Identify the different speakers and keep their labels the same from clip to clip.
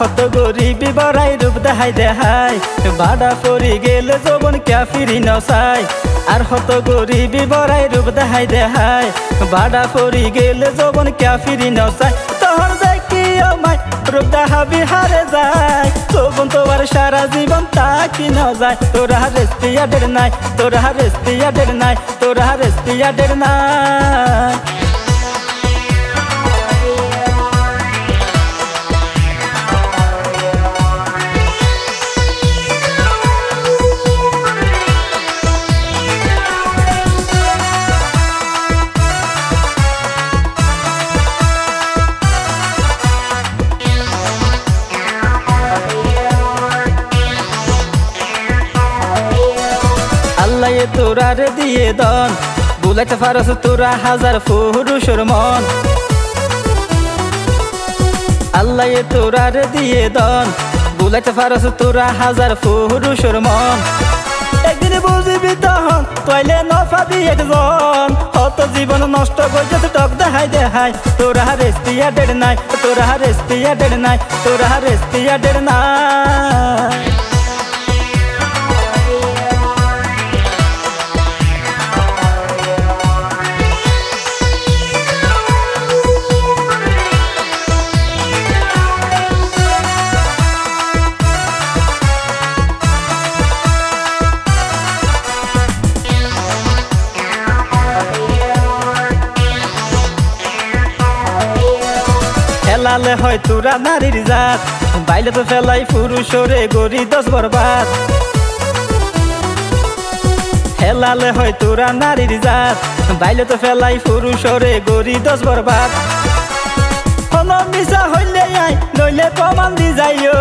Speaker 1: কত গরিবি বড়াই রূপ দেখাই দেখাই বাড়া পরি গেলে যৌবন ক্যা ফিরি নসাই আর কত গরিবি বড়াই রূপ দেখাই দেখাই বাড়া পরি গেলে যৌবন ক্যা ফিরি নসাই তখন দেখি আমায় রূপ দেখাবি হারে যায় যৌবন তোমার সারা জীবন তাকি ন যায় তোরা রেস্তিয়া ডের নাই তোরা রেস্তিয়া ডের নাই তোরা রেস্তিয়া ডের নাই আল্লাহ তোরা রে দিয়ে দন বুলাইতে পারস তোরা হাজার পুরুষের মন আল্লাহ তোরা রে দিয়ে দন বুলাইতে পারস তোরা হাজার পুরুষের মন একদিন বুঝবি তখন তইলে নফাবি একজন হত জীবন নষ্ট করছে টক দেখাই দেখাই তোরা রেস্তিয়া ডের নাই তোরা রেস্তিয়া ডের নাই তোরা রেস্তিয়া ডের নাই ফেলালে হয় তোরা নারীর জাত বাইলে তো ফেলাই পুরুষরে গরি দশ বরবাদ ফেলালে হয় তোরা নারীর জাত বাইলে তো ফেলাই পুরুষরে গরি দশ বরবাদ কোন মিশা হইলে আই নইলে প্রমাণ দি যাইও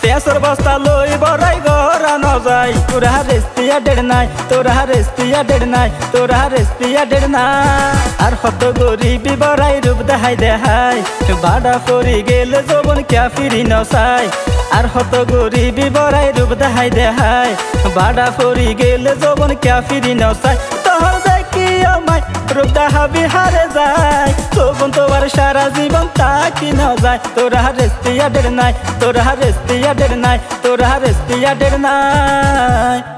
Speaker 1: পেঁচর বস্তা লই বড়াই গড়া ন যায় তোরা রেস্তিয়া ডের নাই তোরা রেস্তিয়া ডের নাই তোরা রেস্তিয়া ডের নাই আর কত গরিবি বড়াই রূপ দেখাই দেখাই বাড়া পরি গেলে যৌবন ক্যা ফিরি নসাই আর কত গরিবি বড়াই রূপ দেখাই দেখাই বাড়া পরি গেলে যৌবন ক্যা ফিরি নসাই তখন দেখি আমায় রূপ দেখাবি হারে যায় যৌবন তোমার সারা জীবন তাকি ন যায় তোরা রেস্তিয়া ডের নাই তোরা রেস্তিয়া ডের নাই তোরা রেস্তিয়া ডের নাই।